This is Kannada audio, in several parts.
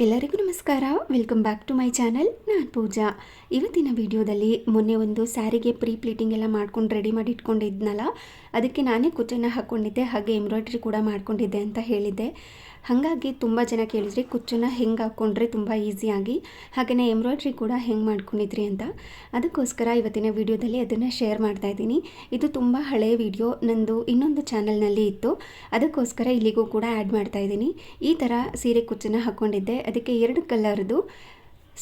ಎಲ್ಲರಿಗೂ ನಮಸ್ಕಾರ. Welcome back to my channel. ನಾನು ಪೂಜಾ. ಇವತ್ತಿನ ವಿಡಿಯೋದಲ್ಲಿ ಮೊನ್ನೆ ಒಂದು ಸ್ಯಾರಿಗೆ ಪ್ರೀ ಪ್ಲೀಟಿಂಗ್ ಎಲ್ಲ ಮಾಡ್ಕೊಂಡು ರೆಡಿ ಮಾಡಿ ಇಟ್ಕೊಂಡಿದ್ನಲ್ಲ, ಅದಕ್ಕೆ ನಾನೇ ಕುಚ್ಚನ್ನು ಹಾಕ್ಕೊಂಡಿದ್ದೆ, ಹಾಗೆ ಎಂಬ್ರಾಯ್ಡ್ರಿ ಕೂಡ ಮಾಡ್ಕೊಂಡಿದ್ದೆ ಅಂತ ಹೇಳಿದ್ದೆ. ಹಾಗಾಗಿ ತುಂಬ ಜನ ಕೇಳಿದ್ರಿ ಕುಚ್ಚನ್ನು ಹೆಂಗೆ ಹಾಕ್ಕೊಂಡ್ರೆ ತುಂಬ ಈಸಿಯಾಗಿ, ಹಾಗೆಯೇ ಎಂಬ್ರಾಯ್ಡ್ರಿ ಕೂಡ ಹೆಂಗೆ ಮಾಡ್ಕೊಂಡಿದ್ರಿ ಅಂತ. ಅದಕ್ಕೋಸ್ಕರ ಇವತ್ತಿನ ವಿಡಿಯೋದಲ್ಲಿ ಅದನ್ನು ಶೇರ್ ಮಾಡ್ತಾಯಿದ್ದೀನಿ. ಇದು ತುಂಬ ಹಳೆಯ ವಿಡಿಯೋ, ನಂದು ಇನ್ನೊಂದು ಚಾನಲ್ನಲ್ಲಿ ಇತ್ತು, ಅದಕ್ಕೋಸ್ಕರ ಇಲ್ಲಿಗೂ ಕೂಡ ಆ್ಯಡ್ ಮಾಡ್ತಾಯಿದ್ದೀನಿ. ಈ ಥರ ಸೀರೆ ಕುಚ್ಚನ್ನು ಹಾಕ್ಕೊಂಡಿದ್ದೆ. ಅದಕ್ಕೆ 2 ಕಲರ್ದು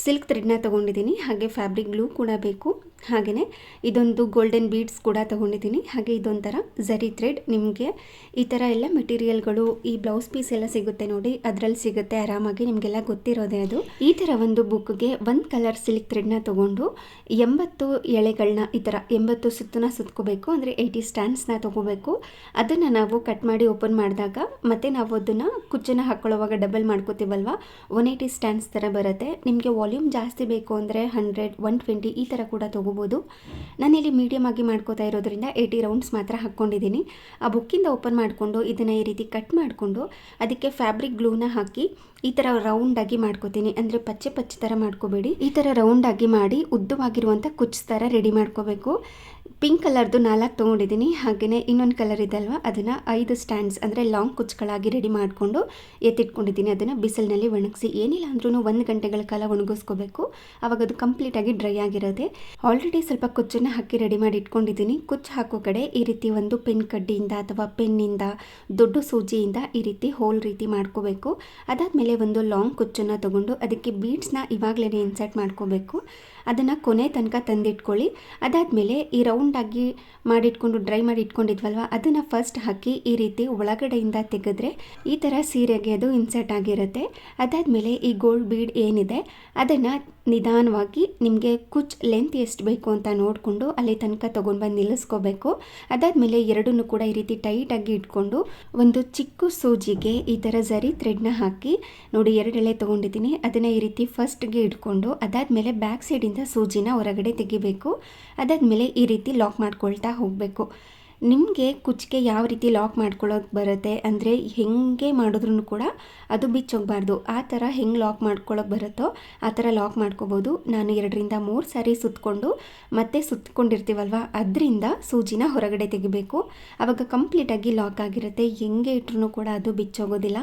ಸಿಲ್ಕ್ ಥ್ರೆಡ್ನ ತೊಗೊಂಡಿದ್ದೀನಿ, ಹಾಗೆ ಫ್ಯಾಬ್ರಿಕ್ ಗ್ಲೂ ಕೂಡ ಬೇಕು, ಹಾಗೆಯೇ ಇದೊಂದು ಗೋಲ್ಡನ್ ಬೀಡ್ಸ್ ಕೂಡ ತೊಗೊಂಡಿದ್ದೀನಿ, ಹಾಗೆ ಇದೊಂಥರ ಝರಿ ಥ್ರೆಡ್. ನಿಮಗೆ ಈ ಥರ ಎಲ್ಲ ಮೆಟೀರಿಯಲ್ಗಳು ಈ ಬ್ಲೌಸ್ ಪೀಸ್ ಎಲ್ಲ ಸಿಗುತ್ತೆ ನೋಡಿ, ಅದರಲ್ಲಿ ಸಿಗುತ್ತೆ ಆರಾಮಾಗಿ, ನಿಮಗೆಲ್ಲ ಗೊತ್ತಿರೋದೇ ಅದು. ಈ ಥರ ಒಂದು ಬುಕ್ಗೆ 1 ಕಲರ್ ಸಿಲ್ಕ್ ಥ್ರೆಡ್ನ ತೊಗೊಂಡು 80 ಎಳೆಗಳನ್ನ ಈ ಥರ 80 ಸುತ್ತನ್ನ ಸುತ್ಕೋಬೇಕು, ಅಂದರೆ 80 ಸ್ಟ್ಯಾಂಡ್ಸ್ನ ತೊಗೋಬೇಕು. ಅದನ್ನು ನಾವು ಕಟ್ ಮಾಡಿ ಓಪನ್ ಮಾಡಿದಾಗ ಮತ್ತು ನಾವು ಅದನ್ನು ಕುಚ್ಚನ್ನು ಹಾಕ್ಕೊಳ್ಳೋವಾಗ ಡಬಲ್ ಮಾಡ್ಕೋತೀವಲ್ವ, 180 ಸ್ಟ್ಯಾಂಡ್ಸ್ ಥರ ಬರುತ್ತೆ. ನಿಮಗೆ ವಾಲ್ಯೂಮ್ ಜಾಸ್ತಿ ಬೇಕು ಅಂದರೆ 100, 120 ಈ ಥರ ಕೂಡ ತೊಗೋಬೋದು. ನಾನಿಲ್ಲಿ ಮೀಡಿಯಮ್ ಆಗಿ ಮಾಡ್ಕೋತಾ ಇರೋದ್ರಿಂದ 80 ರೌಂಡ್ಸ್ ಮಾತ್ರ ಹಾಕ್ಕೊಂಡಿದ್ದೀನಿ. ಆ ಬುಕ್ಕಿಂದ ಓಪನ್ ಮಾಡಿಕೊಂಡು ಇದನ್ನು ಈ ರೀತಿ ಕಟ್ ಮಾಡಿಕೊಂಡು ಅದಕ್ಕೆ ಫ್ಯಾಬ್ರಿಕ್ ಗ್ಲೂನ ಹಾಕಿ ಈ ಥರ ರೌಂಡಾಗಿ ಮಾಡ್ಕೋತೀನಿ. ಅಂದರೆ ಪಚ್ಚೆ ಥರ ಮಾಡ್ಕೋಬೇಡಿ, ಈ ಥರ ರೌಂಡಾಗಿ ಮಾಡಿ ಉದ್ದವಾಗಿರುವಂಥ ಕುಚ್ಚು ಥರ ರೆಡಿ ಮಾಡ್ಕೋಬೇಕು. ಪಿಂಕ್ ಕಲರ್ದು 4 ತೊಗೊಂಡಿದ್ದೀನಿ, ಹಾಗೆಯೇ ಇನ್ನೊಂದು ಕಲರ್ ಇದಲ್ವ ಅದನ್ನು 5 ಸ್ಟ್ಯಾಂಡ್ಸ್ ಅಂದರೆ ಲಾಂಗ್ ಕುಚ್ಚುಗಳಾಗಿ ರೆಡಿ ಮಾಡಿಕೊಂಡು ಎತ್ತಿಟ್ಕೊಂಡಿದ್ದೀನಿ. ಅದನ್ನು ಬಿಸಿಲಿನಲ್ಲಿ ಒಣಗಿಸಿ, ಏನಿಲ್ಲ ಅಂದ್ರೂ 1 ಗಂಟೆಗಳ ಕಾಲ ಒಣಗಿಸ್ಕೋಬೇಕು, ಆವಾಗ ಅದು ಕಂಪ್ಲೀಟಾಗಿ ಡ್ರೈ ಆಗಿರುತ್ತೆ. ಆಲ್ರೆಡಿ ಸ್ವಲ್ಪ ಕುಚ್ಚನ್ನು ಹಾಕಿ ರೆಡಿ ಮಾಡಿ ಇಟ್ಕೊಂಡಿದ್ದೀನಿ. ಕುಚ್ಚು ಹಾಕೋ ಕಡೆ ಈ ರೀತಿ ಒಂದು ಪೆನ್ ಕಡ್ಡಿಯಿಂದ ಅಥವಾ ಪೆನ್ನಿಂದ, ದೊಡ್ಡ ಸೂಜಿಯಿಂದ ಈ ರೀತಿ ಹೋಲ್ ರೀತಿ ಮಾಡ್ಕೋಬೇಕು. ಅದಾದಮೇಲೆ ಒಂದು ಲಾಂಗ್ ಕುಚ್ಚನ್ನು ತೊಗೊಂಡು ಅದಕ್ಕೆ ಬೀಡ್ಸ್ನ ಇವಾಗಲೇ ಇನ್ಸರ್ಟ್ ಮಾಡ್ಕೋಬೇಕು. ಅದನ್ನು ಕೊನೆ ತನಕ ತಂದಿಟ್ಕೊಳ್ಳಿ. ಅದಾದಮೇಲೆ ಈ ರೌಂಡಾಗಿ ಮಾಡಿಟ್ಕೊಂಡು ಡ್ರೈ ಮಾಡಿ ಇಟ್ಕೊಂಡಿದ್ವಲ್ವ ಅದನ್ನು ಫಸ್ಟ್ ಹಾಕಿ ಈ ರೀತಿ ಒಳಗಡೆಯಿಂದ ತೆಗೆದ್ರೆ ಈ ಥರ ಸೀರೆಗೆ ಅದು ಇನ್ಸರ್ಟ್ ಆಗಿರುತ್ತೆ. ಅದಾದಮೇಲೆ ಈ ಗೋಲ್ಡ್ ಬೀಡ್ ಏನಿದೆ ಅದನ್ನು ನಿಧಾನವಾಗಿ ನಿಮಗೆ ಕುಚ್ ಲೆಂತ್ ಎಷ್ಟು ಬೇಕು ಅಂತ ನೋಡಿಕೊಂಡು ಅಲ್ಲಿ ತನಕ ತೊಗೊಂಡು ಬಂದು ನಿಲ್ಲಿಸ್ಕೋಬೇಕು. ಅದಾದಮೇಲೆ ಎರಡನ್ನೂ ಕೂಡ ಈ ರೀತಿ ಟೈಟಾಗಿ ಇಟ್ಕೊಂಡು ಒಂದು ಚಿಕ್ಕ ಸೂಜಿಗೆ ಈ ಥರ ಝರಿ ಥ್ರೆಡ್ನ ಹಾಕಿ ನೋಡಿ 2 ಎಳೆ ತೊಗೊಂಡಿದ್ದೀನಿ, ಅದನ್ನು ಈ ರೀತಿ ಫಸ್ಟ್ಗೆ ಇಟ್ಕೊಂಡು ಅದಾದಮೇಲೆ ಬ್ಯಾಕ್ ಸೈಡಿಂದ ಸೂಜಿನ ಹೊರಗಡೆ ತೆಗಿಬೇಕು. ಅದಾದಮೇಲೆ ಈ ರೀತಿ ಲಾಕ್ ಮಾಡ್ಕೊಳ್ತಾ ಹೋಗಬೇಕು. ನಿಮಗೆ ಕುಚ್ಚಿಗೆ ಯಾವ ರೀತಿ ಲಾಕ್ ಮಾಡ್ಕೊಳ್ಳೋಕೆ ಬರುತ್ತೆ ಅಂದರೆ ಹೆಂಗೆ ಮಾಡಿದ್ರೂ ಕೂಡ ಅದು ಬಿಚ್ಚೋಗಬಾರ್ದು, ಆ ಥರ ಹೆಂಗೆ ಲಾಕ್ ಮಾಡ್ಕೊಳ್ಳೋಕೆ ಬರುತ್ತೋ ಆ ಥರ ಲಾಕ್ ಮಾಡ್ಕೋಬೋದು. ನಾನು 2ರಿಂದ 3 ಸಾರಿ ಸುತ್ತಕೊಂಡು ಮತ್ತೆ ಸುತ್ತಕೊಂಡಿರ್ತೀವಲ್ವ ಅದರಿಂದ ಸೂಜಿನ ಹೊರಗಡೆ ತೆಗಿಬೇಕು, ಆವಾಗ ಕಂಪ್ಲೀಟಾಗಿ ಲಾಕ್ ಆಗಿರುತ್ತೆ. ಹೆಂಗೆ ಇಟ್ರೂ ಕೂಡ ಅದು ಬಿಚ್ಚೋಗೋದಿಲ್ಲ.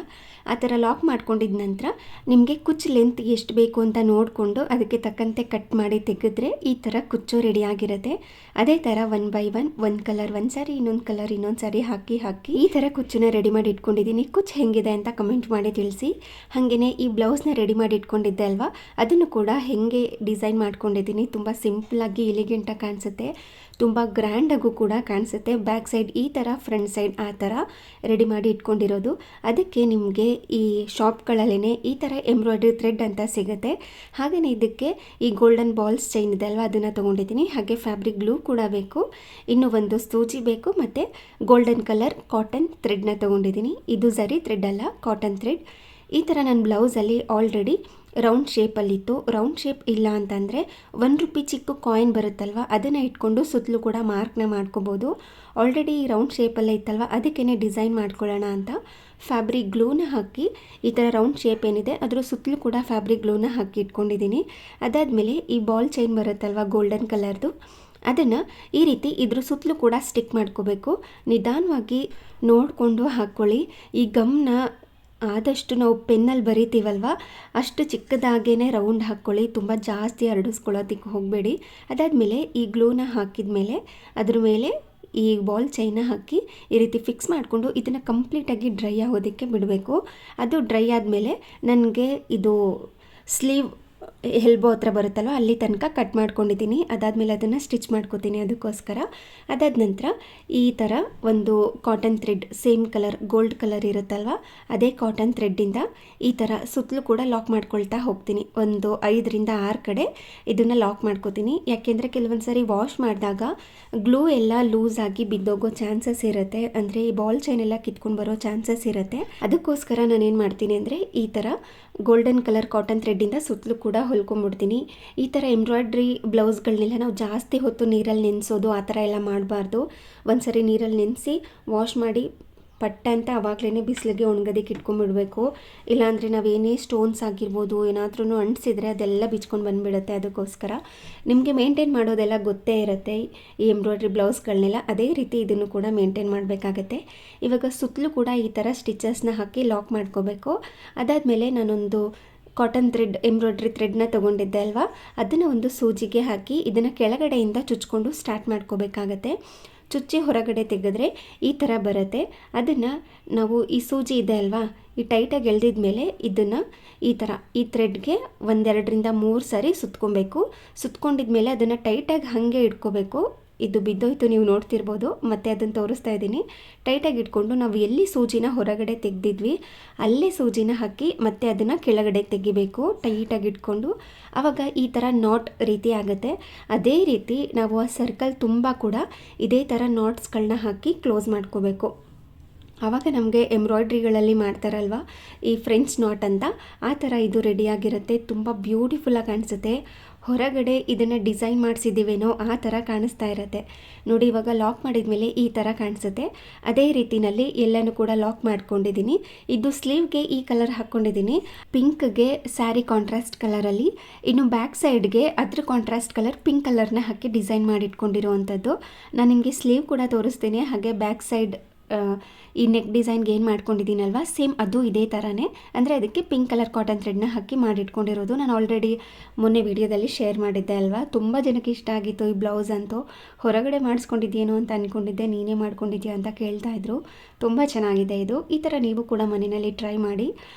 ಆ ಥರ ಲಾಕ್ ಮಾಡ್ಕೊಂಡಿದ ನಂತರ ನಿಮಗೆ ಕುಚ್ಚು ಲೆಂತ್ ಎಷ್ಟು ಬೇಕು ಅಂತ ನೋಡಿಕೊಂಡು ಅದಕ್ಕೆ ತಕ್ಕಂತೆ ಕಟ್ ಮಾಡಿ ತೆಗೆದ್ರೆ ಈ ಥರ ಕುಚ್ಚು ರೆಡಿ ಆಗಿರುತ್ತೆ. ಅದೇ ಥರ 1 by 1 ಒಂದು ಕಲರ್ ಒಂದು ಸಾರಿ, ಇನ್ನೊಂದು ಕಲರ್ ಇನ್ನೊಂದು ಸಾರಿ ಹಾಕಿ ಈ ಥರ ಕುಚ್ಚನ್ನ ರೆಡಿ ಮಾಡಿ ಇಟ್ಕೊಂಡಿದ್ದೀನಿ. ಕುಚ್ಚು ಹೆಂಗಿದೆ ಅಂತ ಕಮೆಂಟ್ ಮಾಡಿ ತಿಳಿಸಿ. ಹಾಗೆಯೇ ಈ ಬ್ಲೌಸ್ನ ರೆಡಿ ಮಾಡಿ ಇಟ್ಕೊಂಡಿದ್ದೆ ಅಲ್ವಾ, ಅದನ್ನು ಕೂಡ ಹೆಂಗೆ ಡಿಸೈನ್ ಮಾಡ್ಕೊಂಡಿದ್ದೀನಿ. ತುಂಬ ಸಿಂಪಲಾಗಿ ಎಲಿಗೆಂಟಾಗಿ ಕಾಣಿಸುತ್ತೆ, ತುಂಬ ಗ್ರ್ಯಾಂಡಾಗೂ ಕೂಡ ಕಾಣಿಸುತ್ತೆ. ಬ್ಯಾಕ್ ಸೈಡ್ ಈ ಥರ, ಫ್ರಂಟ್ ಸೈಡ್ ಆ ಥರ ರೆಡಿ ಮಾಡಿ ಇಟ್ಕೊಂಡಿರೋದು. ಅದಕ್ಕೆ ನಿಮಗೆ ಈ ಶಾಪ್ಗಳಲ್ಲೇ ಈ ಥರ ಎಂಬ್ರಾಯ್ಡ್ರಿ ಥ್ರೆಡ್ ಅಂತ ಸಿಗುತ್ತೆ. ಹಾಗೆಯೇ ಇದಕ್ಕೆ ಈ ಗೋಲ್ಡನ್ ಬಾಲ್ಸ್ ಚೈನ್ ಇದೆ ಅಲ್ವಾ ಅದನ್ನು ತೊಗೊಂಡಿದ್ದೀನಿ, ಹಾಗೆ ಫ್ಯಾಬ್ರಿಕ್ ಗ್ಲೂ ಕೂಡ ಬೇಕು, ಇನ್ನೂ ಒಂದು ಸೂಜಿ ಬೇಕು, ಮತ್ತು ಗೋಲ್ಡನ್ ಕಲರ್ ಕಾಟನ್ ಥ್ರೆಡ್ನ ತೊಗೊಂಡಿದ್ದೀನಿ. ಇದು ಝರಿ ಥ್ರೆಡ್ ಅಲ್ಲ, ಕಾಟನ್ ಥ್ರೆಡ್. ಈ ಥರ ನನ್ನ ಬ್ಲೌಸಲ್ಲಿ ಆಲ್ರೆಡಿ ರೌಂಡ್ ಶೇಪಲ್ಲಿತ್ತು. ರೌಂಡ್ ಶೇಪ್ ಇಲ್ಲ ಅಂತಂದರೆ ₹1 ಚಿಕ್ಕ ಕಾಯಿನ್ ಬರುತ್ತಲ್ವ ಅದನ್ನು ಇಟ್ಕೊಂಡು ಸುತ್ತಲೂ ಕೂಡ ಮಾರ್ಕ್ನ ಮಾಡ್ಕೋಬೋದು. ಆಲ್ರೆಡಿ ರೌಂಡ್ ಶೇಪಲ್ಲೇ ಇತ್ತಲ್ವ ಅದಕ್ಕೇ ಡಿಸೈನ್ ಮಾಡ್ಕೊಳ್ಳೋಣ ಅಂತ ಫ್ಯಾಬ್ರಿಕ್ ಗ್ಲೂನ ಹಾಕಿ ಈ ಥರ ರೌಂಡ್ ಶೇಪ್ ಏನಿದೆ ಅದರ ಸುತ್ತಲೂ ಕೂಡ ಫ್ಯಾಬ್ರಿಕ್ ಗ್ಲೂನ ಹಾಕಿ ಇಟ್ಕೊಂಡಿದ್ದೀನಿ. ಅದಾದಮೇಲೆ ಈ ಬಾಲ್ ಚೈನ್ ಬರುತ್ತಲ್ವ ಗೋಲ್ಡನ್ ಕಲರ್ದು ಅದನ್ನು ಈ ರೀತಿ ಇದ್ರ ಸುತ್ತಲೂ ಕೂಡ ಸ್ಟಿಕ್ ಮಾಡ್ಕೋಬೇಕು. ನಿಧಾನವಾಗಿ ನೋಡಿಕೊಂಡು ಹಾಕ್ಕೊಳ್ಳಿ. ಈ ಗಮ್ನ ಆದಷ್ಟು ನಾವು ಪೆನ್ನಲ್ಲಿ ಬರಿತೀವಲ್ವ ಅಷ್ಟು ಚಿಕ್ಕದಾಗೇ ರೌಂಡ್ ಹಾಕ್ಕೊಳ್ಳಿ, ತುಂಬ ಜಾಸ್ತಿ ಹರಡಿಸ್ಕೊಳ್ಳೋದಕ್ಕೆ ಹೋಗಬೇಡಿ. ಅದಾದಮೇಲೆ ಈ ಗ್ಲೂನ ಹಾಕಿದ ಮೇಲೆ ಅದ್ರ ಮೇಲೆ ಈ ಬಾಲ್ ಚೈನ ಹಾಕಿ ಈ ರೀತಿ ಫಿಕ್ಸ್ ಮಾಡಿಕೊಂಡು ಇದನ್ನು ಕಂಪ್ಲೀಟಾಗಿ ಡ್ರೈ ಆಗೋದಕ್ಕೆ ಬಿಡಬೇಕು. ಅದು ಡ್ರೈ ಆದಮೇಲೆ ನನಗೆ ಇದು ಸ್ಲೀವ್ ಎಲ್ಬೋ ಹತ್ರ ಬರುತ್ತಲ್ವ ಅಲ್ಲಿ ತನಕ ಕಟ್ ಮಾಡ್ಕೊಂಡಿದ್ದೀನಿ. ಅದಾದಮೇಲೆ ಅದನ್ನು ಸ್ಟಿಚ್ ಮಾಡ್ಕೋತೀನಿ ಅದಕ್ಕೋಸ್ಕರ. ಅದಾದ ನಂತರ ಈ ಥರ ಒಂದು cotton thread same colour gold colour ಇರುತ್ತಲ್ವ ಅದೇ ಕಾಟನ್ ಥ್ರೆಡ್ಡಿಂದ ಈ ಥರ ಸುತ್ತಲೂ ಕೂಡ ಲಾಕ್ ಮಾಡ್ಕೊಳ್ತಾ ಹೋಗ್ತೀನಿ. ಒಂದು 5ರಿಂದ 6 ಕಡೆ ಇದನ್ನು ಲಾಕ್ ಮಾಡ್ಕೋತೀನಿ. ಯಾಕೆಂದರೆ ಕೆಲವೊಂದು ಸಾರಿ ವಾಶ್ ಮಾಡಿದಾಗ ಗ್ಲೂ ಎಲ್ಲ ಲೂಸ್ ಆಗಿ ಬಿದ್ದೋಗೋ ಚಾನ್ಸಸ್ ಇರುತ್ತೆ, ಅಂದರೆ ಈ ಬಾಲ್ ಚೈನ್ ಎಲ್ಲ ಕಿತ್ಕೊಂಡು ಬರೋ ಚಾನ್ಸಸ್ ಇರುತ್ತೆ. ಅದಕ್ಕೋಸ್ಕರ ನಾನೇನು ಮಾಡ್ತೀನಿ ಅಂದರೆ ಈ ಥರ ಗೋಲ್ಡನ್ ಕಲರ್ ಕಾಟನ್ ಥ್ರೆಡ್ಡಿಂದ ಸುತ್ತಲೂ ಕೂಡ ಹೊಲ್ಕೊಂಡ್ಬಿಡ್ತೀನಿ. ಈ ಥರ ಎಂಬ್ರಾಯ್ಡ್ರಿ ಬ್ಲೌಸ್ಗಳನ್ನೆಲ್ಲ ನಾವು ಜಾಸ್ತಿ ಹೊತ್ತು ನೀರಲ್ಲಿ ನೆನೆಸೋದು ಆ ಥರ ಎಲ್ಲ ಮಾಡಬಾರ್ದು. ಒಂದು ಸರಿ ನೀರಲ್ಲಿ ನೆನೆಸಿ ವಾಶ್ ಮಾಡಿ ಪಟ್ಟ ಅಂತ ಆವಾಗಲೇ ಬಿಸಿಲಿಗೆ ಒಣಗೋದಕ್ಕೆ ಇಟ್ಕೊಂಡ್ಬಿಡ್ಬೇಕು. ಇಲ್ಲಾಂದರೆ ನಾವೇನೇ ಸ್ಟೋನ್ಸ್ ಆಗಿರ್ಬೋದು ಏನಾದ್ರೂ ಅಂಟಿಸಿದ್ರೆ ಅದೆಲ್ಲ ಬಿಚ್ಕೊಂಡು ಬಂದುಬಿಡುತ್ತೆ. ಅದಕ್ಕೋಸ್ಕರ ನಿಮಗೆ ಮೇಂಟೈನ್ ಮಾಡೋದೆಲ್ಲ ಗೊತ್ತೇ ಇರುತ್ತೆ ಈ ಎಂಬ್ರಾಯ್ಡ್ರಿ ಬ್ಲೌಸ್ಗಳನ್ನೆಲ್ಲ. ಅದೇ ರೀತಿ ಇದನ್ನು ಕೂಡ ಮೇಂಟೈನ್ ಮಾಡಬೇಕಾಗತ್ತೆ. ಇವಾಗ ಸುತ್ತಲೂ ಕೂಡ ಈ ಥರ ಸ್ಟಿಚಸ್ನ ಹಾಕಿ ಲಾಕ್ ಮಾಡ್ಕೋಬೇಕು. ಅದಾದಮೇಲೆ ನಾನೊಂದು ಕಾಟನ್ ಥ್ರೆಡ್ ಎಂಬ್ರಾಯ್ಡ್ರಿ ಥ್ರೆಡ್ನ ತೊಗೊಂಡಿದ್ದೆ ಅಲ್ವಾ, ಅದನ್ನು ಒಂದು ಸೂಜಿಗೆ ಹಾಕಿ ಇದನ್ನು ಕೆಳಗಡೆಯಿಂದ ಚುಚ್ಕೊಂಡು ಸ್ಟಾರ್ಟ್ ಮಾಡ್ಕೋಬೇಕಾಗತ್ತೆ. ಚುಚ್ಚಿ ಹೊರಗಡೆ ತೆಗೆದ್ರೆ ಈ ಥರ ಬರುತ್ತೆ. ಅದನ್ನು ನಾವು ಈ ಸೂಜಿ ಇದೆ ಅಲ್ವಾ, ಈ ಟೈಟಾಗಿ ಎಳೆದಿದ ಮೇಲೆ ಇದನ್ನು ಈ ಥರ ಈ ಥ್ರೆಡ್ಗೆ 1-2-3 ಸಾರಿ ಸುತ್ಕೊಬೇಕು. ಸುತ್ಕೊಂಡಿದ್ಮೇಲೆ ಅದನ್ನು ಟೈಟಾಗಿ ಹಾಗೆ ಇಟ್ಕೋಬೇಕು. ಇದು ಬಿದ್ದೋಯ್ತು, ನೀವು ನೋಡ್ತಿರ್ಬೋದು, ಮತ್ತೆ ಅದನ್ನು ತೋರಿಸ್ತಾ ಇದ್ದೀನಿ. ಟೈಟಾಗಿ ಇಟ್ಕೊಂಡು ನಾವು ಎಲ್ಲಿ ಸೂಜಿನ ಹೊರಗಡೆ ತೆಗೆದಿದ್ವಿ ಅಲ್ಲೇ ಸೂಜಿನ ಹಾಕಿ ಮತ್ತೆ ಅದನ್ನು ಕೆಳಗಡೆ ತೆಗಿಬೇಕು ಟೈಟಾಗಿ ಇಟ್ಕೊಂಡು. ಆವಾಗ ಈ ಥರ ನಾಟ್ ರೀತಿ ಆಗುತ್ತೆ. ಅದೇ ರೀತಿ ನಾವು ಆ ಸರ್ಕಲ್ ತುಂಬ ಕೂಡ ಇದೇ ಥರ ನಾಟ್ಸ್ಗಳನ್ನ ಹಾಕಿ ಕ್ಲೋಸ್ ಮಾಡ್ಕೋಬೇಕು. ಆವಾಗ ನಮಗೆ ಎಂಬ್ರಾಯ್ಡ್ರಿಗಳಲ್ಲಿ ಮಾಡ್ತಾರಲ್ವ ಈ ಫ್ರೆಂಚ್ ನಾಟ್ ಅಂತ, ಆ ಥರ ಇದು ರೆಡಿಯಾಗಿರುತ್ತೆ. ತುಂಬ ಬ್ಯೂಟಿಫುಲ್ಲಾಗಿ ಕಾಣಿಸುತ್ತೆ. ಹೊರಗಡೆ ಇದನ್ನು ಡಿಸೈನ್ ಮಾಡಿಸಿದ್ದೀವೇನೋ ಆ ಥರ ಕಾಣಿಸ್ತಾ ಇರುತ್ತೆ ನೋಡಿ. ಇವಾಗ ಲಾಕ್ ಮಾಡಿದ್ಮೇಲೆ ಈ ಥರ ಕಾಣಿಸುತ್ತೆ. ಅದೇ ರೀತಿಯಲ್ಲಿ ಎಲ್ಲನೂ ಕೂಡ ಲಾಕ್ ಮಾಡ್ಕೊಂಡಿದ್ದೀನಿ. ಇದು ಸ್ಲೀವ್ಗೆ ಈ ಕಲರ್ ಹಾಕ್ಕೊಂಡಿದ್ದೀನಿ, ಪಿಂಕ್ಗೆ ಸ್ಯಾರಿ ಕಾಂಟ್ರಾಸ್ಟ್ ಕಲರಲ್ಲಿ. ಇನ್ನು ಬ್ಯಾಕ್ ಸೈಡ್ಗೆ ಅದ್ರ ಕಾಂಟ್ರಾಸ್ಟ್ ಕಲರ್ ಪಿಂಕ್ ಕಲರ್ನ ಹಾಕಿ ಡಿಸೈನ್ ಮಾಡಿ ಇಟ್ಕೊಂಡಿರೋವಂಥದ್ದು. ನಾನು ನಿಮಗೆ ಸ್ಲೀವ್ ಕೂಡ ತೋರಿಸ್ತೀನಿ. ಹಾಗೆ ಬ್ಯಾಕ್ ಸೈಡ್ ಈ ನೆಕ್ ಡಿಸೈನ್ಗೆ ಏನು ಮಾಡ್ಕೊಂಡಿದ್ದೀನಲ್ವ ಸೇಮ್ ಅದು ಇದೇ ಥರನೇ, ಅಂದರೆ ಅದಕ್ಕೆ ಪಿಂಕ್ ಕಲರ್ ಕಾಟನ್ ಥ್ರೆಡ್ನ ಹಾಕಿ ಮಾಡಿಟ್ಕೊಂಡಿರೋದು. ನಾನು ಆಲ್ರೆಡಿ ಮೊನ್ನೆ ವಿಡಿಯೋದಲ್ಲಿ ಶೇರ್ ಮಾಡಿದ್ದೆ ಅಲ್ವಾ. ತುಂಬ ಜನಕ್ಕೆ ಇಷ್ಟ ಆಗಿತ್ತು ಈ ಬ್ಲೌಸ್ ಅಂತೂ. ಹೊರಗಡೆ ಮಾಡಿಸ್ಕೊಂಡಿದ್ದೇನೋ ಅಂತ ಅಂದ್ಕೊಂಡಿದ್ದೆ, ನೀನೇ ಮಾಡ್ಕೊಂಡಿದ್ಯಾ ಅಂತ ಕೇಳ್ತಾಯಿದ್ರು. ತುಂಬ ಚೆನ್ನಾಗಿದೆ ಇದು. ಈ ಥರ ನೀವು ಕೂಡ ಮನೆಯಲ್ಲಿ ಟ್ರೈ ಮಾಡಿ.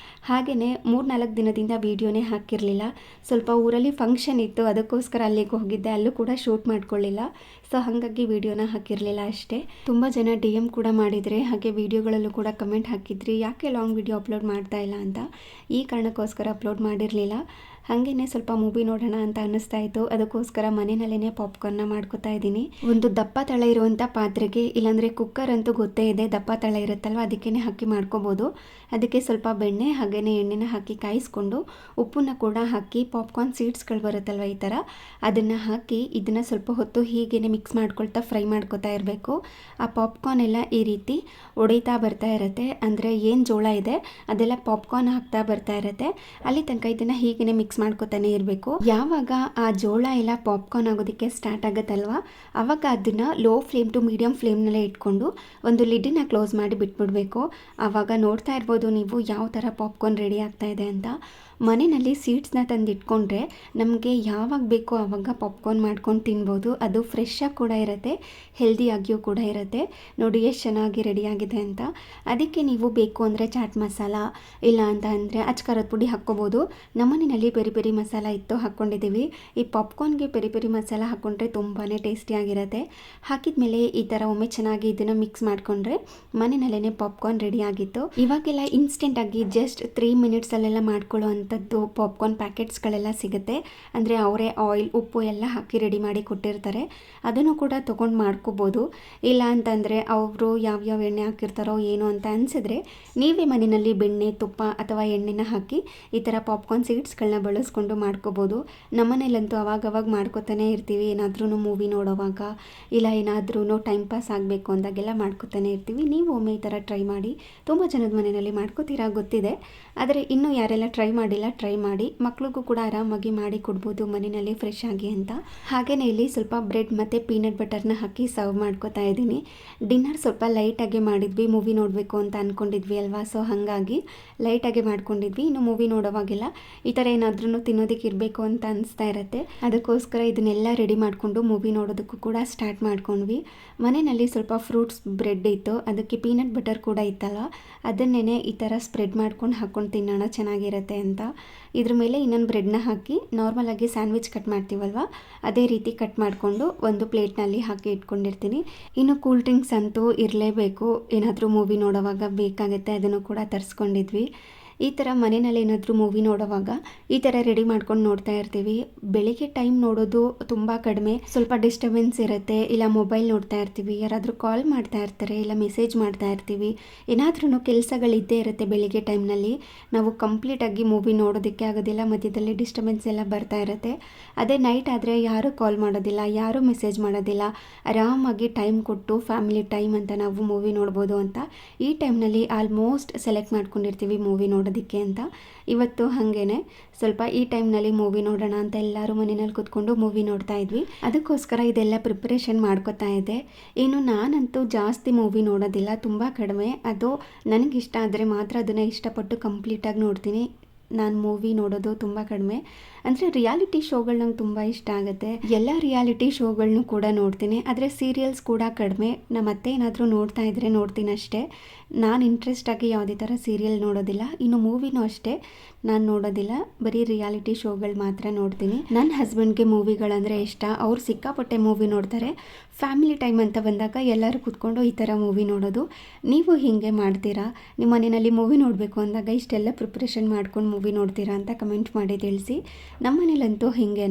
ಹಾಗೆಯೇ 3-4 ದಿನದಿಂದ ವೀಡಿಯೋನೇ ಹಾಕಿರಲಿಲ್ಲ. ಸ್ವಲ್ಪ ಊರಲ್ಲಿ ಫಂಕ್ಷನ್ ಇತ್ತು, ಅದಕ್ಕೋಸ್ಕರ ಅಲ್ಲಿಗೆ ಹೋಗಿದ್ದೆ, ಅಲ್ಲೂ ಕೂಡ ಶೂಟ್ ಮಾಡ್ಕೊಳ್ಳಿಲ್ಲ. ಸೊ ಹಾಗಾಗಿ ವೀಡಿಯೋನ ಹಾಕಿರಲಿಲ್ಲ ಅಷ್ಟೇ. ತುಂಬ ಜನ DM ಕೂಡ ಮಾಡಿದರೆ, ಹಾಗೆ ವೀಡಿಯೋಗಳಲ್ಲೂ ಕೂಡ ಕಮೆಂಟ್ ಹಾಕಿದ್ರಿ ಯಾಕೆ ಲಾಂಗ್ ವೀಡಿಯೋ ಅಪ್ಲೋಡ್ ಮಾಡ್ತಾ ಇಲ್ಲ ಅಂತ. ಈ ಕಾರಣಕ್ಕೋಸ್ಕರ ಅಪ್ಲೋಡ್ ಮಾಡಿರಲಿಲ್ಲ. ಹಾಗೆಯೇ ಸ್ವಲ್ಪ ಮೂವಿ ನೋಡೋಣ ಅಂತ ಅನ್ನಿಸ್ತಾ ಇತ್ತು. ಅದಕ್ಕೋಸ್ಕರ ಮನೆಯಲ್ಲೇ ಪಾಪ್ಕಾರ್ನ್ನ ಮಾಡ್ಕೋತಾ ಇದ್ದೀನಿ. ಒಂದು ದಪ್ಪ ತಳ ಇರುವಂಥ ಪಾತ್ರೆಗೆ, ಇಲ್ಲಾಂದರೆ ಕುಕ್ಕರ್ ಅಂತೂ ಗೊತ್ತೇ ಇದೆ ದಪ್ಪ ತಳ ಇರುತ್ತಲ್ವ, ಅದಕ್ಕೇ ಹಾಕಿ ಮಾಡ್ಕೋಬೋದು. ಅದಕ್ಕೆ ಸ್ವಲ್ಪ ಬೆಣ್ಣೆ ಹಾಗೆಯೇ ಎಣ್ಣೆನ ಹಾಕಿ ಕಾಯಿಸ್ಕೊಂಡು ಉಪ್ಪನ್ನ ಕೂಡ ಹಾಕಿ ಪಾಪ್ಕಾರ್ನ್ ಸೀಡ್ಸ್ಗಳು ಬರುತ್ತಲ್ವ ಈ ಥರ, ಅದನ್ನು ಹಾಕಿ ಇದನ್ನು ಸ್ವಲ್ಪ ಹೊತ್ತು ಹೀಗೇ ಮಿಕ್ಸ್ ಮಾಡ್ಕೊಳ್ತಾ ಫ್ರೈ ಮಾಡ್ಕೊತಾ ಇರಬೇಕು. ಆ ಪಾಪ್ಕಾರ್ನ್ ಎಲ್ಲ ಈ ರೀತಿ ಒಡೆಯ್ತಾ ಬರ್ತಾ ಇರುತ್ತೆ, ಅಂದರೆ ಏನು ಜೋಳ ಇದೆ ಅದೆಲ್ಲ ಪಾಪ್ಕಾರ್ನ್ ಹಾಕ್ತಾ ಬರ್ತಾ ಇರುತ್ತೆ. ಅಲ್ಲಿ ತನಕ ಇದನ್ನು ಹೀಗೇ ಮಿಕ್ಸ್ ಮಾಡ್ಕೊತಾನೆ ಇರಬೇಕು. ಯಾವಾಗ ಆ ಜೋಳ ಎಲ್ಲ ಪಾಪ್ಕಾರ್ನ್ ಆಗೋದಕ್ಕೆ ಸ್ಟಾರ್ಟ್ ಆಗುತ್ತಲ್ವ, ಆವಾಗ ಅದನ್ನು ಲೋ ಫ್ಲೇಮ್ ಟು ಮೀಡಿಯಂ ಫ್ಲೇಮ್ನಲ್ಲೇ ಇಟ್ಕೊಂಡು ಒಂದು ಲಿಡ್ಡನ್ನ ಕ್ಲೋಸ್ ಮಾಡಿ ಬಿಟ್ಬಿಡಬೇಕು. ಆವಾಗ ನೋಡ್ತಾ ಇರ್ಬೋದು ನೀವು ಯಾವ ಥರ ಪಾಪ್ಕಾರ್ನ್ ರೆಡಿ ಆಗ್ತಾ ಇದೆ ಅಂತ. ಮನೆಯಲ್ಲಿ ಸೀಡ್ಸ್ನ ತಂದು ಇಟ್ಕೊಂಡ್ರೆ ನಮಗೆ ಯಾವಾಗ ಬೇಕೋ ಆವಾಗ ಪಾಪ್ಕಾರ್ನ್ ಮಾಡ್ಕೊಂಡು ತಿನ್ಬೋದು. ಅದು ಫ್ರೆಶ್ಶಾಗಿ ಕೂಡ ಇರುತ್ತೆ, ಹೆಲ್ದಿಯಾಗಿಯೂ ಕೂಡ ಇರುತ್ತೆ. ನೋಡಿ ಎಷ್ಟು ಚೆನ್ನಾಗಿ ರೆಡಿಯಾಗಿದೆ ಅಂತ. ಅದಕ್ಕೆ ನೀವು ಬೇಕು ಅಂದರೆ ಚಾಟ್ ಮಸಾಲ, ಇಲ್ಲ ಅಂತ ಅಂದರೆ ಅಚ್ಕಾರದ ಪುಡಿ ಹಾಕ್ಕೋಬೋದು. ನಮ್ಮನೆಯಲ್ಲಿ ಪೆರಿ ಪೆರಿ ಮಸಾಲ ಇತ್ತು, ಹಾಕ್ಕೊಂಡಿದ್ದೀವಿ. ಈ ಪಾಪ್ಕಾರ್ನ್ಗೆ ಪೆರಿ ಪೆರಿ ಮಸಾಲ ಹಾಕ್ಕೊಂಡ್ರೆ ತುಂಬಾ ಟೇಸ್ಟಿಯಾಗಿರುತ್ತೆ. ಹಾಕಿದ್ಮೇಲೆ ಈ ಥರ ಒಮ್ಮೆ ಚೆನ್ನಾಗಿ ಇದನ್ನು ಮಿಕ್ಸ್ ಮಾಡಿಕೊಂಡ್ರೆ ಮನೆಯಲ್ಲೇ ಪಾಪ್ಕಾರ್ನ್ ರೆಡಿ ಆಗಿತ್ತು. ಇವಾಗೆಲ್ಲ ಇನ್ಸ್ಟೆಂಟಾಗಿ ಜಸ್ಟ್ 3 ಮಿನಿಟ್ಸಲ್ಲೆಲ್ಲ ಮಾಡ್ಕೊಳ್ಳೋ ಅಂಥದ್ದು ಪಾಪ್ಕಾರ್ನ್ ಪ್ಯಾಕೆಟ್ಸ್ಗಳೆಲ್ಲ ಸಿಗುತ್ತೆ. ಅಂದರೆ ಅವರೇ ಆಯಿಲ್ ಉಪ್ಪು ಎಲ್ಲ ಹಾಕಿ ರೆಡಿ ಮಾಡಿ ಕೊಟ್ಟಿರ್ತಾರೆ. ಅದನ್ನು ಕೂಡ ತೊಗೊಂಡು ಮಾಡ್ಕೋಬೋದು. ಇಲ್ಲ ಅಂತಂದರೆ ಅವರು ಯಾವ್ಯಾವ ಎಣ್ಣೆ ಹಾಕಿರ್ತಾರೋ ಏನೋ ಅಂತ ಅನಿಸಿದ್ರೆ ನೀವೇ ಮನೆಯಲ್ಲಿ ಬೆಣ್ಣೆ, ತುಪ್ಪ ಅಥವಾ ಎಣ್ಣೆನ ಹಾಕಿ ಈ ಥರ ಪಾಪ್ಕಾರ್ನ್ ಸೀಡ್ಸ್ಗಳನ್ನ ಬಳಸ್ಕೊಂಡು ಮಾಡ್ಕೋಬೋದು. ನಮ್ಮನೇಲಂತೂ ಅವಾಗವಾಗ ಮಾಡ್ಕೋತಾನೆ ಇರ್ತೀವಿ. ಏನಾದ್ರೂ ಮೂವಿ ನೋಡೋವಾಗ ಇಲ್ಲ ಏನಾದ್ರೂ ಟೈಮ್ ಪಾಸ್ ಆಗಬೇಕು ಅಂದಾಗೆಲ್ಲ ಮಾಡ್ಕೋತಾನೆ ಇರ್ತೀವಿ. ನೀವು ಒಮ್ಮೆ ಈ ಥರ ಟ್ರೈ ಮಾಡಿ. ತುಂಬ ಜನದ ಮನೆಯಲ್ಲಿ ಮಾಡ್ಕೋತೀರಾ ಗೊತ್ತಿದೆ, ಆದರೆ ಇನ್ನೂ ಯಾರೆಲ್ಲ ಟ್ರೈ ಮಾಡಿಲ್ಲ ಟ್ರೈ ಮಾಡಿ. ಮಕ್ಳಿಗೂ ಕೂಡ ಆರಾಮಾಗಿ ಮಾಡಿ ಕೊಡ್ಬೋದು ಮನೆಯಲ್ಲಿ ಫ್ರೆಶ್ ಆಗಿ ಅಂತ. ಹಾಗೆಯೇ ಇಲ್ಲಿ ಸ್ವಲ್ಪ ಬ್ರೆಡ್ ಮತ್ತು ಪೀನಟ್ ಬಟರ್ನ ಹಾಕಿ ಸರ್ವ್ ಮಾಡ್ಕೋತಾ ಇದ್ದೀನಿ. ಡಿನ್ನರ್ ಸ್ವಲ್ಪ ಲೈಟಾಗಿ ಮಾಡಿದ್ವಿ, ಮೂವಿ ನೋಡಬೇಕು ಅಂತ ಅಂದ್ಕೊಂಡಿದ್ವಿ ಅಲ್ವಾ. ಸೊ ಹಾಗಾಗಿ ಲೈಟಾಗಿ ಮಾಡ್ಕೊಂಡಿದ್ವಿ. ಇನ್ನು ಮೂವಿ ನೋಡೋವಾಗೆಲ್ಲ ಈ ಥರ ಏನಾದ್ರೂ ತಿನ್ನೋದಕ್ಕೆ ಇರಬೇಕು ಅಂತ ಅನಿಸ್ತಾ ಇರುತ್ತೆ. ಅದಕ್ಕೋಸ್ಕರ ಇದನ್ನೆಲ್ಲ ರೆಡಿ ಮಾಡಿಕೊಂಡು ಮೂವಿ ನೋಡೋದಕ್ಕೂ ಕೂಡ ಸ್ಟಾರ್ಟ್ ಮಾಡ್ಕೊಂಡ್ವಿ. ಮನೆಯಲ್ಲಿ ಸ್ವಲ್ಪ ಫ್ರೂಟ್ಸ್ ಬ್ರೆಡ್ ಇತ್ತು, ಅದಕ್ಕೆ ಪೀನಟ್ ಬಟರ್ ಕೂಡ ಇತ್ತಲ್ಲ, ಅದನ್ನೇ ಈ ಥರ ಸ್ಪ್ರೆಡ್ ಮಾಡ್ಕೊಂಡು ಹಾಕ್ಕೊಂಡು ತಿನ್ನೋಣ ಚೆನ್ನಾಗಿರುತ್ತೆ ಅಂತ. ಇದ್ರ ಮೇಲೆ ಇನ್ನೊಂದು ಬ್ರೆಡ್ನ ಹಾಕಿ ನಾರ್ಮಲಾಗಿ ಸ್ಯಾಂಡ್ವಿಚ್ ಕಟ್ ಮಾಡ್ತೀವಲ್ವ ಅದೇ ರೀತಿ ಕಟ್ ಮಾಡಿಕೊಂಡು ಒಂದು ಪ್ಲೇಟ್ನಲ್ಲಿ ಹಾಕಿ ಇಟ್ಕೊಂಡಿರ್ತೀನಿ. ಇನ್ನು ಕೂಲ್ ಡ್ರಿಂಕ್ಸ್ ಅಂತೂ ಇರಲೇಬೇಕು, ಏನಾದರೂ ಮೂವಿ ನೋಡೋವಾಗ ಬೇಕಾಗುತ್ತೆ, ಅದನ್ನು ಕೂಡ ತರಿಸ್ಕೊಂಡಿದ್ವಿ. ಈ ಥರ ಮನೆಯಲ್ಲಿ ಏನಾದರೂ ಮೂವಿ ನೋಡೋವಾಗ ಈ ಥರ ರೆಡಿ ಮಾಡ್ಕೊಂಡು ನೋಡ್ತಾ ಇರ್ತೀವಿ. ಬೆಳಿಗ್ಗೆ ಟೈಮ್ ನೋಡೋದು ತುಂಬ ಕಡಿಮೆ, ಸ್ವಲ್ಪ ಡಿಸ್ಟರ್ಬೆನ್ಸ್ ಇರುತ್ತೆ, ಇಲ್ಲ ಮೊಬೈಲ್ ನೋಡ್ತಾ ಇರ್ತೀವಿ, ಯಾರಾದರೂ ಕಾಲ್ ಮಾಡ್ತಾ ಇರ್ತಾರೆ, ಇಲ್ಲ ಮೆಸೇಜ್ ಮಾಡ್ತಾ ಇರ್ತೀವಿ, ಏನಾದ್ರೂ ಕೆಲಸಗಳಿದ್ದೇ ಇರುತ್ತೆ ಬೆಳಿಗ್ಗೆ ಟೈಮ್ನಲ್ಲಿ. ನಾವು ಕಂಪ್ಲೀಟಾಗಿ ಮೂವಿ ನೋಡೋದಕ್ಕೆ ಆಗೋದಿಲ್ಲ, ಮಧ್ಯದಲ್ಲಿ ಡಿಸ್ಟರ್ಬೆನ್ಸ್ ಎಲ್ಲ ಬರ್ತಾ ಇರುತ್ತೆ. ಅದೇ ನೈಟ್ ಆದರೆ ಯಾರೂ ಕಾಲ್ ಮಾಡೋದಿಲ್ಲ, ಯಾರೂ ಮೆಸೇಜ್ ಮಾಡೋದಿಲ್ಲ, ಆರಾಮಾಗಿ ಟೈಮ್ ಕೊಟ್ಟು ಫ್ಯಾಮಿಲಿ ಟೈಮ್ ಅಂತ ನಾವು ಮೂವಿ ನೋಡ್ಬೋದು ಅಂತ ಈ ಟೈಮ್ನಲ್ಲಿ ಆಲ್ಮೋಸ್ಟ್ ಸೆಲೆಕ್ಟ್ ಮಾಡ್ಕೊಂಡಿರ್ತೀವಿ ಮೂವಿ ನೋಡೋದಕ್ಕೆ ಅಂತ. ಇವತ್ತು ಹಾಗೇನೆ ಸ್ವಲ್ಪ ಈ ಟೈಮ್ನಲ್ಲಿ ಮೂವಿ ನೋಡೋಣ ಅಂತ ಎಲ್ಲರೂ ಮನೆಯಲ್ಲಿ ಕೂತ್ಕೊಂಡು ಮೂವಿ ನೋಡ್ತಾ ಇದ್ವಿ. ಅದಕ್ಕೋಸ್ಕರ ಇದೆಲ್ಲ ಪ್ರಿಪ್ರೇಷನ್ ಮಾಡ್ಕೋತಾ ಇದ್ದೆ. ಇನ್ನು ನಾನಂತೂ ಜಾಸ್ತಿ ಮೂವಿ ನೋಡೋದಿಲ್ಲ, ತುಂಬ ಕಡಿಮೆ. ಅದು ನನಗಿಷ್ಟ ಆದರೆ ಮಾತ್ರ ಅದನ್ನು ಇಷ್ಟಪಟ್ಟು ಕಂಪ್ಲೀಟಾಗಿ ನೋಡ್ತೀನಿ. ನಾನು ಮೂವಿ ನೋಡೋದು ತುಂಬ ಕಡಿಮೆ. ಅಂದರೆ ರಿಯಾಲಿಟಿ ಶೋಗಳು ನಂಗೆ ತುಂಬ ಇಷ್ಟ ಆಗುತ್ತೆ. ಎಲ್ಲ ರಿಯಾಲಿಟಿ ಶೋಗಳನ್ನೂ ಕೂಡ ನೋಡ್ತೀನಿ, ಆದರೆ ಸೀರಿಯಲ್ಸ್ ಕೂಡ ಕಡಿಮೆ. ನಮ್ಮ ಅತ್ತೆ ಏನಾದರೂ ನೋಡ್ತಾ ಇದ್ದರೆ ನೋಡ್ತೀನಿ ಅಷ್ಟೇ. ನಾನು ಇಂಟ್ರೆಸ್ಟಾಗಿ ಯಾವುದೇ ಥರ ಸೀರಿಯಲ್ ನೋಡೋದಿಲ್ಲ. ಇನ್ನು ಮೂವಿನೂ ಅಷ್ಟೇ ನಾನು ನೋಡೋದಿಲ್ಲ, ಬರೀ ರಿಯಾಲಿಟಿ ಶೋಗಳು ಮಾತ್ರ ನೋಡ್ತೀನಿ. ನನ್ನ ಹಸ್ಬೆಂಡ್ಗೆ ಮೂವಿಗಳಂದರೆ ಇಷ್ಟ, ಅವ್ರು ಸಿಕ್ಕಾಪಟ್ಟೆ ಮೂವಿ ನೋಡ್ತಾರೆ. ಫ್ಯಾಮಿಲಿ ಟೈಮ್ ಅಂತ ಬಂದಾಗ ಎಲ್ಲರೂ ಕೂತ್ಕೊಂಡು ಈ ಥರ ಮೂವಿ ನೋಡೋದು. ನೀವು ಹೀಗೆ ಮಾಡ್ತೀರಾ? ನಿಮ್ಮ ಮನೆಯಲ್ಲಿ ಮೂವಿ ನೋಡಬೇಕು ಅಂದಾಗ ಇಷ್ಟೆಲ್ಲ ಪ್ರಿಪ್ರೇಷನ್ ಮಾಡ್ಕೊಂಡು ಮೂವಿ ನೋಡ್ತೀರಾ ಅಂತ ಕಮೆಂಟ್ ಮಾಡಿ ತಿಳಿಸಿ. ನಮ್ಮ ಮನೇಲಂತೂ ಹೀಗೇ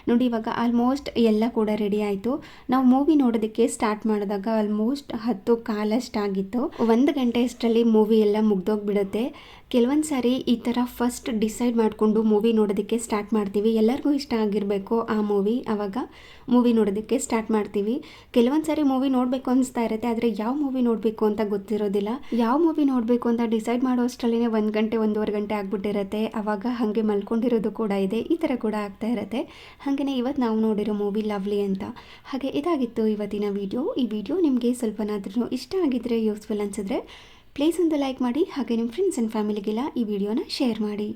ನೋಡಿ. ಇವಾಗ ಆಲ್ಮೋಸ್ಟ್ ಎಲ್ಲ ಕೂಡ ರೆಡಿ ಆಯಿತು. ನಾವು ಮೂವಿ ನೋಡೋದಕ್ಕೆ ಸ್ಟಾರ್ಟ್ ಮಾಡಿದಾಗ ಆಲ್ಮೋಸ್ಟ್ 10:15 ಆಗಿತ್ತು. 1 ಗಂಟೆ ಅಷ್ಟರಲ್ಲಿ ಮೂವಿ ಎಲ್ಲ ಮುಗ್ದೋಗ್ಬಿಡುತ್ತೆ. ಕೆಲವೊಂದು ಸಾರಿ ಈ ಥರ ಫಸ್ಟ್ ಡಿಸೈಡ್ ಮಾಡಿಕೊಂಡು ಮೂವಿ ನೋಡೋದಕ್ಕೆ ಸ್ಟಾರ್ಟ್ ಮಾಡ್ತೀವಿ. ಎಲ್ಲರಿಗೂ ಇಷ್ಟ ಆಗಿರಬೇಕು ಆ ಮೂವಿ, ಆವಾಗ ಮೂವಿ ನೋಡೋದಕ್ಕೆ ಸ್ಟಾರ್ಟ್ ಮಾಡ್ತೀವಿ. ಕೆಲವೊಂದು ಸಾರಿ ಮೂವಿ ನೋಡಬೇಕು ಅನಿಸ್ತಾ ಇರುತ್ತೆ, ಆದರೆ ಯಾವ ಮೂವಿ ನೋಡಬೇಕು ಅಂತ ಗೊತ್ತಿರೋದಿಲ್ಲ. ಯಾವ ಮೂವಿ ನೋಡಬೇಕು ಅಂತ ಡಿಸೈಡ್ ಮಾಡೋ ಅಷ್ಟರಲ್ಲೇ 1 ಗಂಟೆ 1.5 ಗಂಟೆ ಆಗಿಬಿಟ್ಟಿರುತ್ತೆ. ಆವಾಗ ಹಾಗೆ ಮಲ್ಕೊಂಡಿರೋದು ಕೂಡ ಇದೆ, ಈ ಥರ ಕೂಡ ಆಗ್ತಾ ಇರುತ್ತೆ. ಹಾಗೆಯೇ ಇವತ್ತು ನಾವು ನೋಡಿರೋ ಮೂವಿ ಲವ್ಲಿ ಅಂತ. ಹಾಗೆ ಇದಾಗಿತ್ತು ಇವತ್ತಿನ ವಿಡಿಯೋ. ಈ ವಿಡಿಯೋ ನಿಮಗೆ ಸ್ವಲ್ಪನಾದ್ರೂ ಇಷ್ಟ ಆಗಿದ್ದರೆ, ಯೂಸ್ಫುಲ್ ಅನಿಸಿದ್ರೆ ಪ್ಲೀಸ್ ಒಂದು ಲೈಕ್ ಮಾಡಿ. ಹಾಗೆ ನಿಮ್ಮ ಫ್ರೆಂಡ್ಸ್ ಆ್ಯಂಡ್ ಫ್ಯಾಮಿಲಿಗೆಲ್ಲ ಈ ವಿಡಿಯೋನ ಶೇರ್ ಮಾಡಿ.